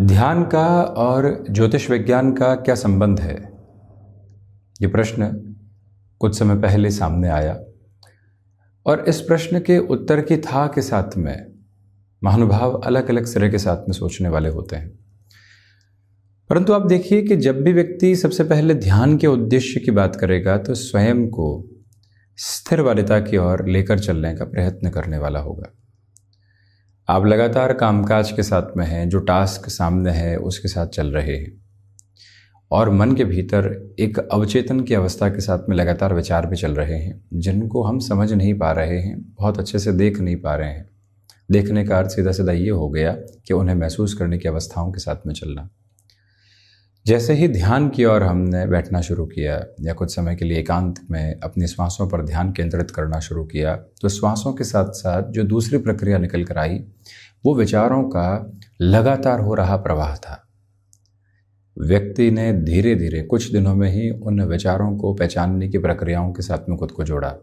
ध्यान का और ज्योतिष विज्ञान का क्या संबंध है? ये प्रश्न कुछ समय पहले सामने आया और इस प्रश्न के उत्तर की था के साथ में महानुभाव अलग अलग सिरे के साथ में सोचने वाले होते हैं। परंतु आप देखिए कि जब भी व्यक्ति सबसे पहले ध्यान के उद्देश्य की बात करेगा तो स्वयं को स्थिरवादिता की ओर लेकर चलने का प्रयत्न करने वाला होगा। आप लगातार कामकाज के साथ में हैं, जो टास्क सामने है उसके साथ चल रहे हैं और मन के भीतर एक अवचेतन की अवस्था के साथ में लगातार विचार भी चल रहे हैं, जिनको हम समझ नहीं पा रहे हैं, बहुत अच्छे से देख नहीं पा रहे हैं। देखने का अर्थ सीधा सीधा ये हो गया कि उन्हें महसूस करने की अवस्थाओं के साथ में चलना। जैसे ही ध्यान की ओर हमने बैठना शुरू किया या कुछ समय के लिए एकांत में अपनी श्वासों पर ध्यान केंद्रित करना शुरू किया, तो श्वासों के साथ साथ जो दूसरी प्रक्रिया निकल कर आई वो विचारों का लगातार हो रहा प्रवाह था। व्यक्ति ने धीरे धीरे कुछ दिनों में ही उन विचारों को पहचानने की प्रक्रियाओं के साथ में खुद को जोड़ा।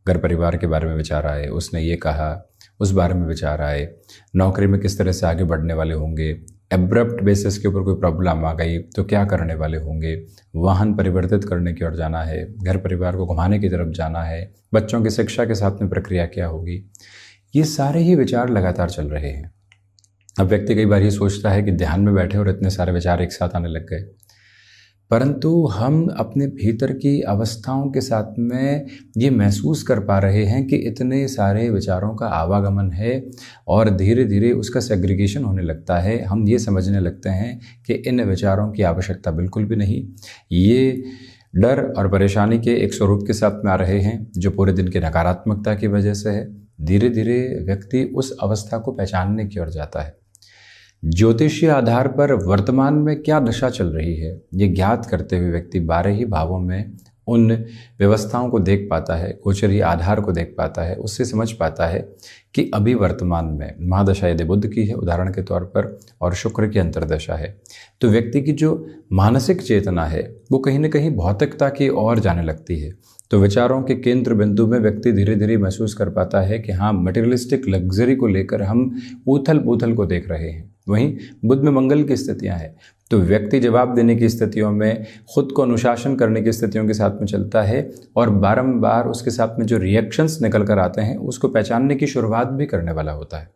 घर परिवार के बारे में विचार आए, उसने ये कहा, उस बारे में विचार आए, नौकरी में किस तरह से आगे बढ़ने वाले होंगे, एब्रप्ट बेसिस के ऊपर कोई प्रॉब्लम आ गई तो क्या करने वाले होंगे, वाहन परिवर्तित करने की ओर जाना है, घर परिवार को घुमाने की तरफ जाना है, बच्चों की शिक्षा के साथ में प्रक्रिया क्या होगी। ये सारे ही विचार लगातार चल रहे हैं। अब व्यक्ति कई बार ये सोचता है कि ध्यान में बैठे और इतने सारे विचार एक साथ आने लग गए, परंतु हम अपने भीतर की अवस्थाओं के साथ में ये महसूस कर पा रहे हैं कि इतने सारे विचारों का आवागमन है और धीरे धीरे उसका सेग्रीगेशन होने लगता है। हम ये समझने लगते हैं कि इन विचारों की आवश्यकता बिल्कुल भी नहीं, ये डर और परेशानी के एक स्वरूप के साथ में आ रहे हैं जो पूरे दिन की नकारात्मकता की वजह से है। धीरे धीरे व्यक्ति उस अवस्था को पहचानने की ओर जाता है। ज्योतिषीय आधार पर वर्तमान में क्या दशा चल रही है ये ज्ञात करते हुए व्यक्ति 12 ही भावों में उन व्यवस्थाओं को देख पाता है, गोचरीय आधार को देख पाता है, उससे समझ पाता है कि अभी वर्तमान में महादशा यदि बुध की है उदाहरण के तौर पर और शुक्र की अंतर्दशा है, तो व्यक्ति की जो मानसिक चेतना है वो कहीं ना कहीं भौतिकता की ओर जाने लगती है। तो विचारों के केंद्र बिंदु में व्यक्ति धीरे धीरे महसूस कर पाता है कि हाँ, मटेरियलिस्टिक लग्जरी को लेकर हम उथल पुथल को देख रहे हैं। वहीं बुध में मंगल की स्थितियां हैं, तो व्यक्ति जवाब देने की स्थितियों में, खुद को अनुशासन करने की स्थितियों के साथ में चलता है और बारंबार उसके साथ में जो रिएक्शंस निकल कर आते हैं उसको पहचानने की शुरुआत भी करने वाला होता है।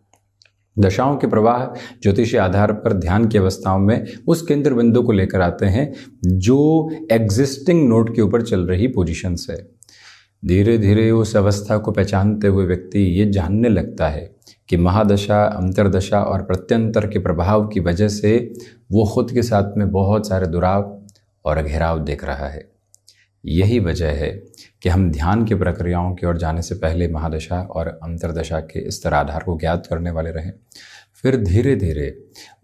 दशाओं के प्रवाह ज्योतिषीय आधार पर ध्यान की अवस्थाओं में उस केंद्र बिंदु को लेकर आते हैं जो एग्जिस्टिंग नोड के ऊपर चल रही पोजीशन है। धीरे धीरे उस अवस्था को पहचानते हुए व्यक्ति ये जानने लगता है कि महादशा, अंतर्दशा और प्रत्यंतर के प्रभाव की वजह से वो खुद के साथ में बहुत सारे दुराव और घेराव देख रहा है। यही वजह है कि हम ध्यान की प्रक्रियाओं की ओर जाने से पहले महादशा और अंतर्दशा के स्तर आधार को ज्ञात करने वाले रहें। फिर धीरे धीरे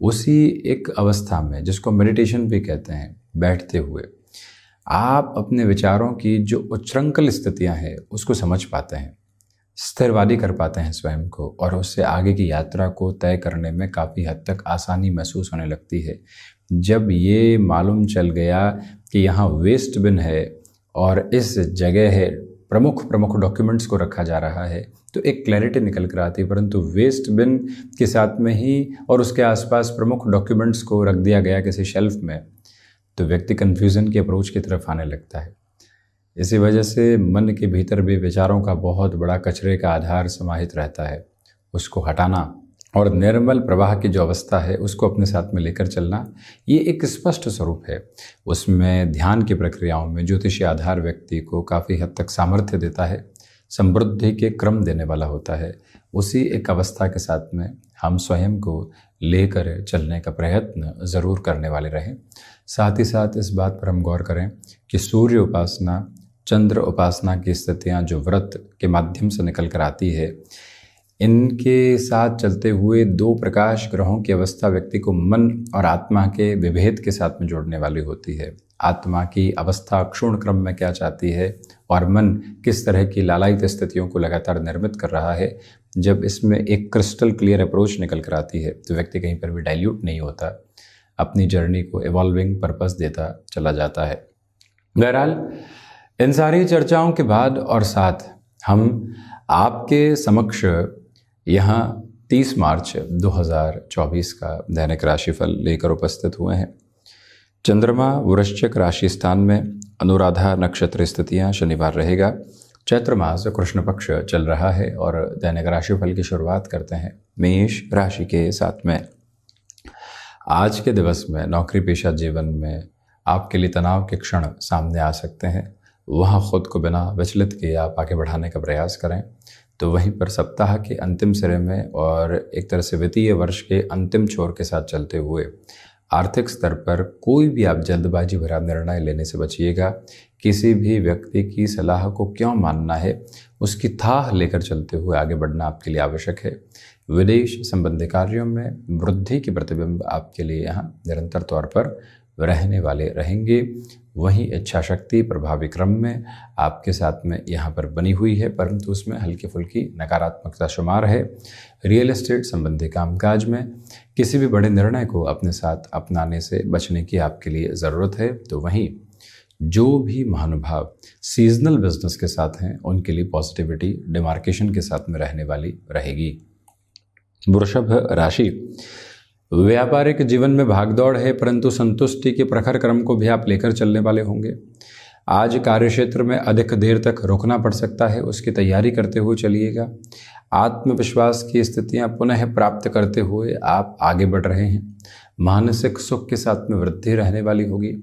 उसी एक अवस्था में, जिसको मेडिटेशन भी कहते हैं, बैठते हुए आप अपने विचारों की जो उच्छृंखल स्थितियां हैं उसको समझ पाते हैं, स्थिरवादी कर पाते हैं स्वयं को और उससे आगे की यात्रा को तय करने में काफ़ी हद तक आसानी महसूस होने लगती है। जब ये मालूम चल गया कि यहाँ वेस्ट बिन है और इस जगह है प्रमुख डॉक्यूमेंट्स को रखा जा रहा है, तो एक क्लैरिटी निकल कर आती है। परंतु वेस्ट बिन के साथ में ही और उसके आसपास प्रमुख डॉक्यूमेंट्स को रख दिया गया किसी शेल्फ में, तो व्यक्ति कन्फ्यूज़न की अप्रोच की तरफ आने लगता है। इसी वजह से मन के भीतर भी विचारों का बहुत बड़ा कचरे का आधार समाहित रहता है। उसको हटाना और निर्मल प्रवाह की जो अवस्था है उसको अपने साथ में लेकर चलना, ये एक स्पष्ट स्वरूप है। उसमें ध्यान की प्रक्रियाओं में ज्योतिषीय आधार व्यक्ति को काफ़ी हद तक सामर्थ्य देता है, समृद्धि के क्रम देने वाला होता है। उसी एक अवस्था के साथ में हम स्वयं को लेकर चलने का प्रयत्न ज़रूर करने वाले रहें। साथ ही साथ इस बात पर हम गौर करें कि सूर्य उपासना, चंद्र उपासना की स्थितियाँ जो व्रत के माध्यम से निकल कर आती है, इनके साथ चलते हुए 2 प्रकाश ग्रहों की अवस्था व्यक्ति को मन और आत्मा के विभेद के साथ में जोड़ने वाली होती है। आत्मा की अवस्था क्षुण क्रम में क्या चाहती है और मन किस तरह की लालायित स्थितियों को लगातार निर्मित कर रहा है। जब इसमें एक क्रिस्टल क्लियर अप्रोच निकल कर आती है तो व्यक्ति कहीं पर भी डाइल्यूट नहीं होता, अपनी जर्नी को इवॉल्विंग पर्पस देता चला जाता है। बहरहाल इन सारी चर्चाओं के बाद और साथ हम आपके समक्ष यहाँ 30 मार्च 2024 का दैनिक राशिफल लेकर उपस्थित हुए हैं। चंद्रमा वृश्चिक राशि स्थान में, अनुराधा नक्षत्र स्थितियां, शनिवार रहेगा। चैत्र मास कृष्ण पक्ष चल रहा है और दैनिक राशिफल की शुरुआत करते हैं मेष राशि के साथ में। आज के दिवस में नौकरी पेशा जीवन में आपके लिए तनाव के क्षण सामने आ सकते हैं। वहाँ खुद को बिना विचलित किए आप आगे बढ़ाने का प्रयास करें। तो वहीं पर सप्ताह के अंतिम सिरे में और एक तरह से वित्तीय वर्ष के अंतिम छोर के साथ चलते हुए आर्थिक स्तर पर कोई भी आप जल्दबाजी भरा निर्णय लेने से बचिएगा। किसी भी व्यक्ति की सलाह को क्यों मानना है, उसकी थाह लेकर चलते हुए आगे बढ़ना आपके लिए आवश्यक है। विदेश संबंधी कार्यों में वृद्धि के प्रतिबिंब आपके लिए यहाँ निरंतर तौर पर रहने वाले रहेंगे। वहीं इच्छा शक्ति प्रभावी क्रम में आपके साथ में यहाँ पर बनी हुई है, परंतु उसमें हल्की फुल्की नकारात्मकता शुमार है। रियल एस्टेट संबंधी कामकाज में किसी भी बड़े निर्णय को अपने साथ अपनाने से बचने की आपके लिए ज़रूरत है। तो वहीं जो भी महानुभाव सीजनल बिजनेस के साथ हैं उनके लिए पॉजिटिविटी डिमार्केशन के साथ में रहने वाली रहेगी। वृषभ राशि, व्यापारिक जीवन में भागदौड़ है, परंतु संतुष्टि के प्रखर क्रम को भी आप लेकर चलने वाले होंगे। आज कार्यक्षेत्र में अधिक देर तक रुकना पड़ सकता है, उसकी तैयारी करते हुए चलिएगा। आत्मविश्वास की स्थितियां पुनः प्राप्त करते हुए आप आगे बढ़ रहे हैं। मानसिक सुख के साथ में वृद्धि रहने वाली होगी।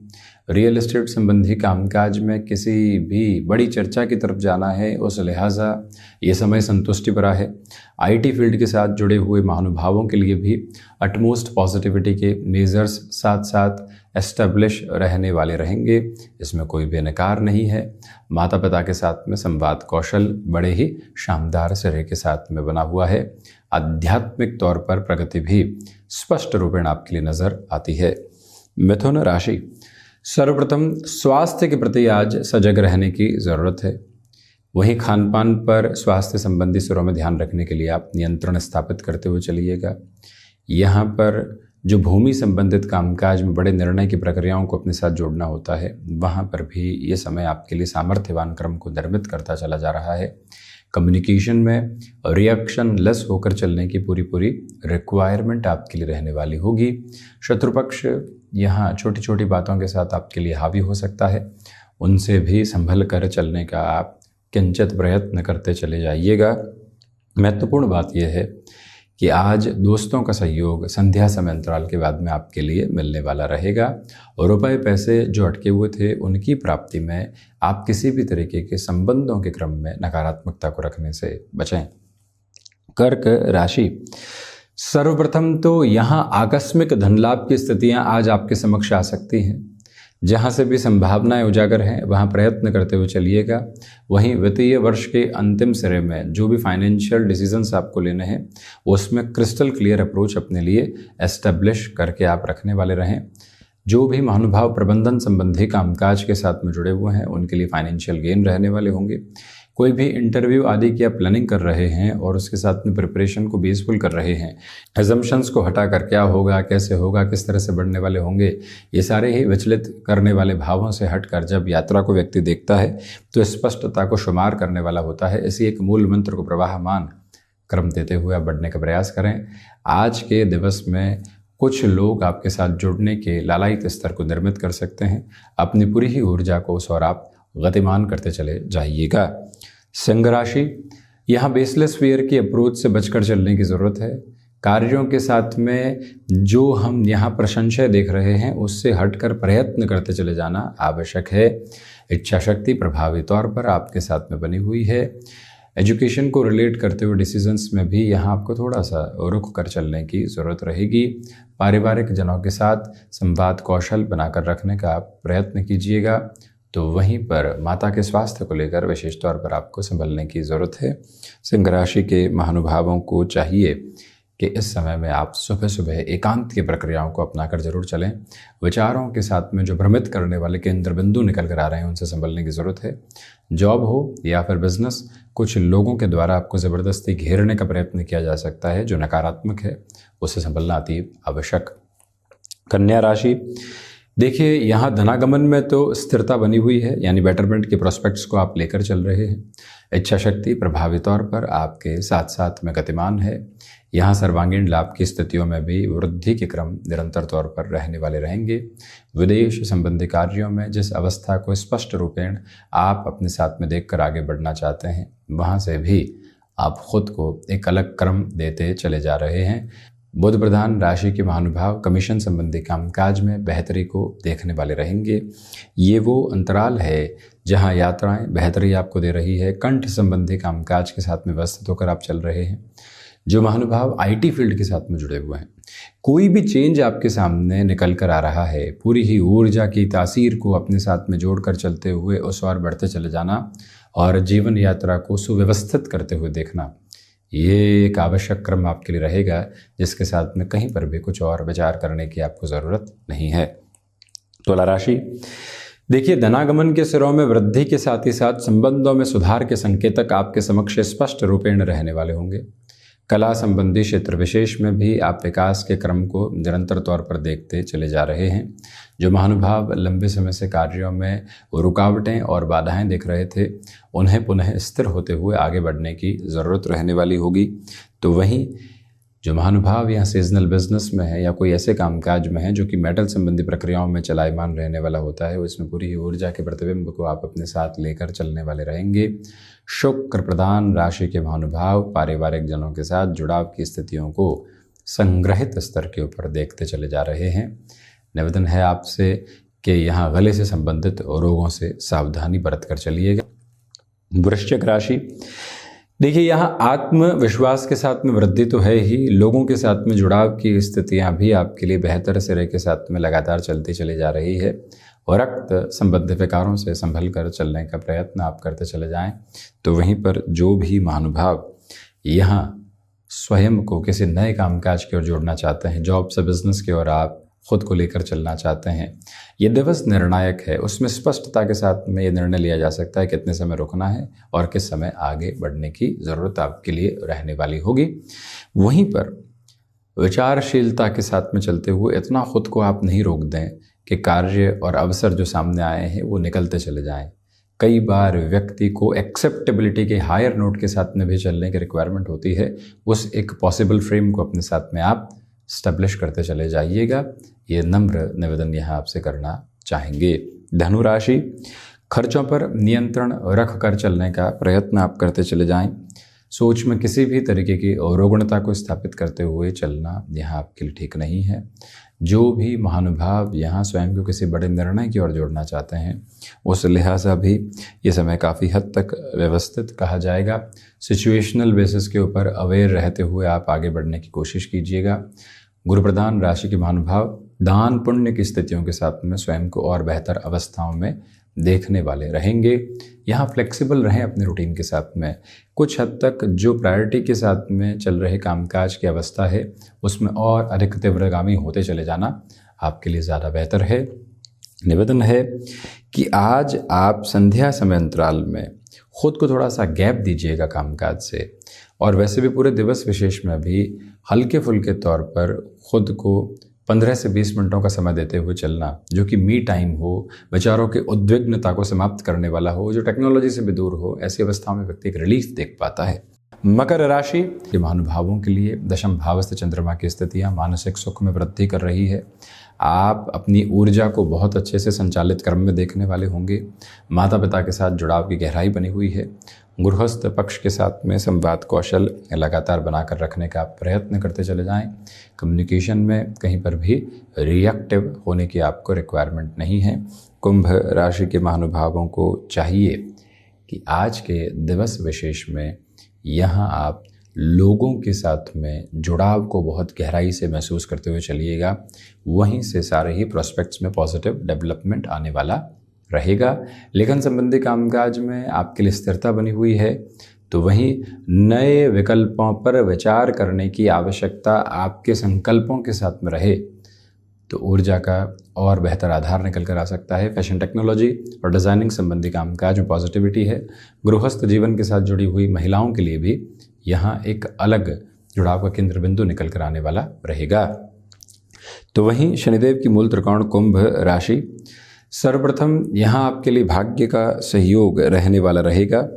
रियल एस्टेट संबंधी कामकाज में किसी भी बड़ी चर्चा की तरफ जाना है, उस लिहाजा ये समय संतुष्टि भरा है। आईटी फील्ड के साथ जुड़े हुए महानुभावों के लिए भी अटमोस्ट पॉजिटिविटी के मेजर्स साथ साथ एस्टेब्लिश रहने वाले रहेंगे, इसमें कोई भी इनकार नहीं है। माता पिता के साथ में संवाद कौशल बड़े ही शानदार सिरे के साथ में बना हुआ है। आध्यात्मिक तौर पर प्रगति भी स्पष्ट रूपेण आपके लिए नजर आती है। मिथुन राशि, सर्वप्रथम स्वास्थ्य के प्रति आज सजग रहने की ज़रूरत है। वहीं खान पान पर स्वास्थ्य संबंधी सुरों में ध्यान रखने के लिए आप नियंत्रण स्थापित करते हुए चलिएगा। यहाँ पर जो भूमि संबंधित कामकाज में बड़े निर्णय की प्रक्रियाओं को अपने साथ जोड़ना होता है, वहाँ पर भी ये समय आपके लिए सामर्थ्यवान क्रम को निर्मित करता चला जा रहा है। कम्युनिकेशन में रिएक्शन लेस होकर चलने की पूरी रिक्वायरमेंट आपके लिए रहने वाली होगी। शत्रुपक्ष यहाँ छोटी छोटी बातों के साथ आपके लिए हावी हो सकता है, उनसे भी संभल कर चलने का आप किंचित प्रयत्न करते चले जाइएगा। महत्वपूर्ण बात यह है कि आज दोस्तों का सहयोग संध्या समय अंतराल के बाद में आपके लिए मिलने वाला रहेगा और रुपए पैसे जो अटके हुए थे उनकी प्राप्ति में आप किसी भी तरीके के संबंधों के क्रम में नकारात्मकता को रखने से बचें। कर्क राशि, सर्वप्रथम तो यहाँ आकस्मिक धन लाभ की स्थितियाँ आज आपके समक्ष आ सकती हैं। जहाँ से भी संभावनाएं उजागर हैं वहाँ प्रयत्न करते हुए चलिएगा। वहीं वित्तीय वर्ष के अंतिम सिरे में जो भी फाइनेंशियल डिसीजंस आपको लेने हैं उसमें क्रिस्टल क्लियर अप्रोच अपने लिए एस्टेब्लिश करके आप रखने वाले रहें। जो भी महानुभाव प्रबंधन संबंधी कामकाज के साथ में जुड़े हुए हैं उनके लिए फाइनेंशियल गेन रहने वाले होंगे। कोई भी इंटरव्यू आदि की आप प्लानिंग कर रहे हैं और उसके साथ में प्रिपरेशन को बेसफुल कर रहे हैं, एजम्पशंस को हटाकर क्या होगा, कैसे होगा, किस तरह से बढ़ने वाले होंगे, ये सारे ही विचलित करने वाले भावों से हटकर जब यात्रा को व्यक्ति देखता है तो स्पष्टता को शुमार करने वाला होता है। इसी एक मूल मंत्र को प्रवाहमान क्रम देते हुए आप बढ़ने का प्रयास करें। आज के दिवस में कुछ लोग आपके साथ जुड़ने के लालायित स्तर को निर्मित कर सकते हैं। अपनी पूरी ही ऊर्जा को उस और आप गतिमान करते चले जाइएगा। सिंह राशि, यहाँ बेसलेस फियर की अप्रोच से बचकर चलने की ज़रूरत है। कार्यों के साथ में जो हम यहाँ पर संशय देख रहे हैं उससे हटकर प्रयत्न करते चले जाना आवश्यक है। इच्छा शक्ति प्रभावी तौर पर आपके साथ में बनी हुई है। एजुकेशन को रिलेट करते हुए डिसीजंस में भी यहाँ आपको थोड़ा सा रुक कर चलने की ज़रूरत रहेगी। पारिवारिक जनों के साथ संवाद कौशल बनाकर रखने का आप प्रयत्न कीजिएगा। तो वहीं पर माता के स्वास्थ्य को लेकर विशेष तौर पर आपको संभलने की ज़रूरत है। सिंह राशि के महानुभावों को चाहिए कि इस समय में आप सुबह सुबह एकांत की प्रक्रियाओं को अपनाकर जरूर चलें। विचारों के साथ में जो भ्रमित करने वाले केंद्र बिंदु निकल कर आ रहे हैं उनसे संभलने की ज़रूरत है। जॉब हो या फिर बिजनेस, कुछ लोगों के द्वारा आपको ज़बरदस्ती घेरने का प्रयत्न किया जा सकता है जो नकारात्मक है, उससे संभलना अति आवश्यक। कन्या राशि, देखिए, यहाँ धनागमन में तो स्थिरता बनी हुई है, यानी बेटरमेंट के प्रोस्पेक्ट्स को आप लेकर चल रहे हैं। इच्छा शक्ति प्रभावी तौर पर आपके साथ साथ में गतिमान है। यहाँ सर्वांगीण लाभ की स्थितियों में भी वृद्धि के क्रम निरंतर तौर पर रहने वाले रहेंगे। विदेश संबंधी कार्यों में जिस अवस्था को स्पष्ट रूपेण आप अपने साथ में देखकर आगे बढ़ना चाहते हैं, वहाँ से भी आप खुद को एक अलग क्रम देते चले जा रहे हैं। बुध प्रधान राशि के महानुभाव कमीशन संबंधी कामकाज में बेहतरी को देखने वाले रहेंगे। ये वो अंतराल है जहां यात्राएं बेहतरी आपको दे रही है। कंठ संबंधी कामकाज के साथ में व्यस्त होकर आप चल रहे हैं। जो महानुभाव आईटी फील्ड के साथ में जुड़े हुए हैं, कोई भी चेंज आपके सामने निकल कर आ रहा है, पूरी ही ऊर्जा की तासीर को अपने साथ में जोड़कर चलते हुए उस ओर बढ़ते चले जाना और जीवन यात्रा को सुव्यवस्थित करते हुए देखना, ये एक आवश्यक क्रम आपके लिए रहेगा, जिसके साथ में कहीं पर भी कुछ और विचार करने की आपको ज़रूरत नहीं है। तुला राशि, देखिए, धनागमन के सिरों में वृद्धि के साथ ही साथ संबंधों में सुधार के संकेतक आपके समक्ष स्पष्ट रूपेण रहने वाले होंगे। कला संबंधी क्षेत्र विशेष में भी आप विकास के क्रम को निरंतर तौर पर देखते चले जा रहे हैं। जो महानुभाव लंबे समय से कार्यों में रुकावटें और बाधाएं देख रहे थे, उन्हें पुनः स्थिर होते हुए आगे बढ़ने की ज़रूरत रहने वाली होगी। तो वहीं जो महानुभाव यहाँ सीजनल बिजनेस में है या कोई ऐसे कामकाज में है जो कि मेटल संबंधी प्रक्रियाओं में चलायमान रहने वाला होता है, उसमें पूरी ऊर्जा के प्रतिबिंब को आप अपने साथ लेकर चलने वाले रहेंगे। शुक्र प्रधान राशि के महानुभाव पारिवारिक जनों के साथ जुड़ाव की स्थितियों को संग्रहित स्तर के ऊपर देखते चले जा रहे हैं। निवेदन है आपसे कि यहाँ गले से संबंधित रोगों से सावधानी बरत कर चलिएगा। वृश्चिक राशि, देखिए, यहाँ आत्मविश्वास के साथ में वृद्धि तो है ही, लोगों के साथ में जुड़ाव की स्थितियाँ भी आपके लिए बेहतर सिरे के साथ में लगातार चलती चली जा रही है। और रक्त संबंधी विकारों से संभल कर चलने का प्रयत्न आप करते चले जाएं। तो वहीं पर जो भी महानुभाव यहाँ स्वयं को किसी नए कामकाज की ओर जोड़ना चाहते हैं, जॉब से बिजनेस की ओर आप खुद को लेकर चलना चाहते हैं, ये दिवस निर्णायक है। उसमें स्पष्टता के साथ में ये निर्णय लिया जा सकता है कितने समय रुकना है और किस समय आगे बढ़ने की ज़रूरत आपके लिए रहने वाली होगी। वहीं पर विचारशीलता के साथ में चलते हुए इतना खुद को आप नहीं रोक दें कि कार्य और अवसर जो सामने आए हैं वो निकलते चले जाएं। कई बार व्यक्ति को एक्सेप्टेबिलिटी के हायर नोट के साथ में भी चलने की रिक्वायरमेंट होती है। उस एक पॉसिबल फ्रेम को अपने साथ में आप स्टैब्लिश करते चले जाइएगा। ये नम्र निवेदन यहाँ आपसे करना चाहेंगे। धनु राशि, खर्चों पर नियंत्रण रख कर चलने का प्रयत्न आप करते चले जाएं। सोच में किसी भी तरीके की अवरोगणता को स्थापित करते हुए चलना यहाँ आपके लिए ठीक नहीं है। जो भी महानुभाव यहाँ स्वयं को किसी बड़े निर्णय की ओर जोड़ना चाहते हैं, उस लिहाजा भी ये समय काफ़ी हद तक व्यवस्थित कहा जाएगा। सिचुएशनल बेसिस के ऊपर अवेयर रहते हुए आप आगे बढ़ने की कोशिश कीजिएगा। गुरु प्रधान राशि के महानुभाव दान पुण्य की स्थितियों के साथ में स्वयं को और बेहतर अवस्थाओं में देखने वाले रहेंगे। यहाँ फ्लेक्सिबल रहें अपने रूटीन के साथ में। कुछ हद तक जो प्रायोरिटी के साथ में चल रहे कामकाज की अवस्था है, उसमें और अधिक तीव्रगामी होते चले जाना आपके लिए ज़्यादा बेहतर है। निवेदन है कि आज आप संध्या समय अंतराल में खुद को थोड़ा सा गैप दीजिएगा कामकाज से, और वैसे भी पूरे दिवस विशेष में भी हल्के फुल्के तौर पर खुद को 15 से 20 मिनटों का समय देते हुए चलना, जो कि मी टाइम हो, विचारों के उद्विग्नता को समाप्त करने वाला हो, जो टेक्नोलॉजी से भी दूर हो। ऐसी अवस्थाओं में व्यक्ति एक रिलीफ देख पाता है। मकर राशि के महानुभावों के लिए दशम भावस्थ चंद्रमा की स्थितियां मानसिक सुख में वृद्धि कर रही है। आप अपनी ऊर्जा को बहुत अच्छे से संचालित क्रम में देखने वाले होंगे। माता पिता के साथ जुड़ाव की गहराई बनी हुई है। गृहस्थ पक्ष के साथ में संवाद कौशल लगातार बनाकर रखने का प्रयत्न करते चले जाएं। कम्युनिकेशन में कहीं पर भी रिएक्टिव होने की आपको रिक्वायरमेंट नहीं है। कुंभ राशि के महानुभावों को चाहिए कि आज के दिवस विशेष में यहाँ आप लोगों के साथ में जुड़ाव को बहुत गहराई से महसूस करते हुए चलिएगा। वहीं से सारे ही प्रोस्पेक्ट्स में पॉजिटिव डेवलपमेंट आने वाला रहेगा। लेखन संबंधी कामकाज में आपके लिए स्थिरता बनी हुई है, तो वहीं नए विकल्पों पर विचार करने की आवश्यकता आपके संकल्पों के साथ में रहे तो ऊर्जा का और बेहतर आधार निकल कर आ सकता है। फैशन टेक्नोलॉजी और डिज़ाइनिंग संबंधी कामकाज में पॉजिटिविटी है। गृहस्थ जीवन के साथ जुड़ी हुई महिलाओं के लिए भी यहाँ एक अलग जुड़ाव का केंद्र बिंदु निकल कर आने वाला रहेगा। तो वहीं शनिदेव की मूल त्रिकोण कुंभ राशि, सर्वप्रथम यहाँ आपके लिए भाग्य का सहयोग रहने वाला रहेगा।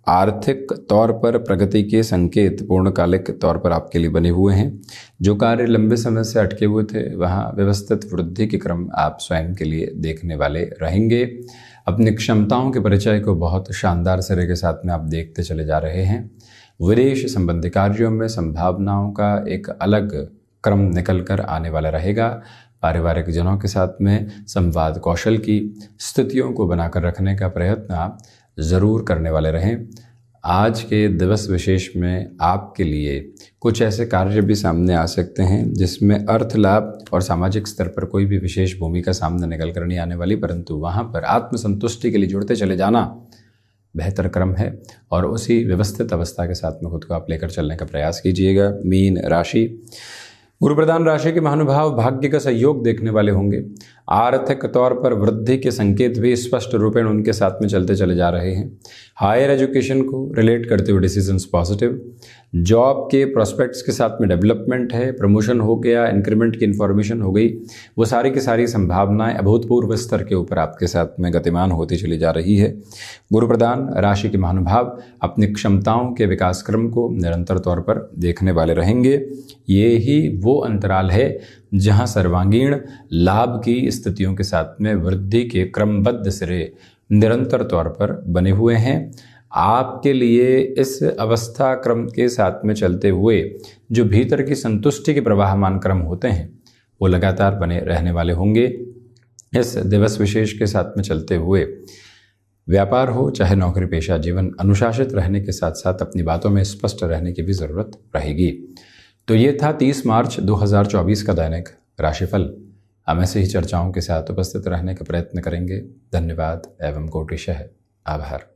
आर्थिक तौर पर प्रगति के संकेत पूर्णकालिक तौर पर आपके लिए बने हुए हैं। जो कार्य लंबे समय से अटके हुए थे वहाँ व्यवस्थित वृद्धि के क्रम आप स्वयं के लिए देखने वाले रहेंगे। अपनी क्षमताओं के परिचय को बहुत शानदार सिरे के साथ में आप देखते चले जा रहे हैं। विदेश संबंधी कार्यों में संभावनाओं का एक अलग क्रम निकल कर आने वाला रहेगा। पारिवारिक जनों के साथ में संवाद कौशल की स्थितियों को बनाकर रखने का प्रयत्न आप ज़रूर करने वाले रहें। आज के दिवस विशेष में आपके लिए कुछ ऐसे कार्य भी सामने आ सकते हैं जिसमें अर्थ लाभ और सामाजिक स्तर पर कोई भी विशेष भूमिका सामने निकल कर नहीं आने वाली, परंतु वहाँ पर आत्मसंतुष्टि के लिए जुड़ते चले जाना बेहतर क्रम है और उसी व्यवस्थित अवस्था के साथ में खुद को आप लेकर चलने का प्रयास कीजिएगा। मीन राशि, गुरु प्रधान राशि के महानुभाव भाग्य का सहयोग देखने वाले होंगे। आर्थिक तौर पर वृद्धि के संकेत भी स्पष्ट रूपेण उनके साथ में चलते चले जा रहे हैं। हायर एजुकेशन को रिलेट करते हुए डिसीजंस पॉजिटिव। जॉब के प्रोस्पेक्ट्स के साथ में डेवलपमेंट है, प्रमोशन हो गया, इंक्रीमेंट की इन्फॉर्मेशन हो गई, वो सारी की सारी संभावनाएं अभूतपूर्व स्तर के ऊपर आपके साथ में गतिमान होती चली जा रही है। गुरु प्रधान राशि के महानुभाव अपनी क्षमताओं के विकास क्रम को निरंतर तौर पर देखने वाले रहेंगे। ये ही वो अंतराल है जहां सर्वांगीण लाभ की स्थितियों के साथ में वृद्धि के क्रमबद्ध सिरे निरंतर तौर पर बने हुए हैं। आपके लिए इस अवस्था क्रम के साथ में चलते हुए जो भीतर की संतुष्टि के प्रवाहमान क्रम होते हैं वो लगातार बने रहने वाले होंगे। इस दिवस विशेष के साथ में चलते हुए व्यापार हो चाहे नौकरी पेशा जीवन, अनुशासित रहने के साथ साथ अपनी बातों में स्पष्ट रहने की भी ज़रूरत रहेगी। तो ये था 30 मार्च 2024 का दैनिक राशिफल। हम ऐसे ही चर्चाओं के साथ उपस्थित रहने का प्रयत्न करेंगे। धन्यवाद एवं कोटिशः आभार।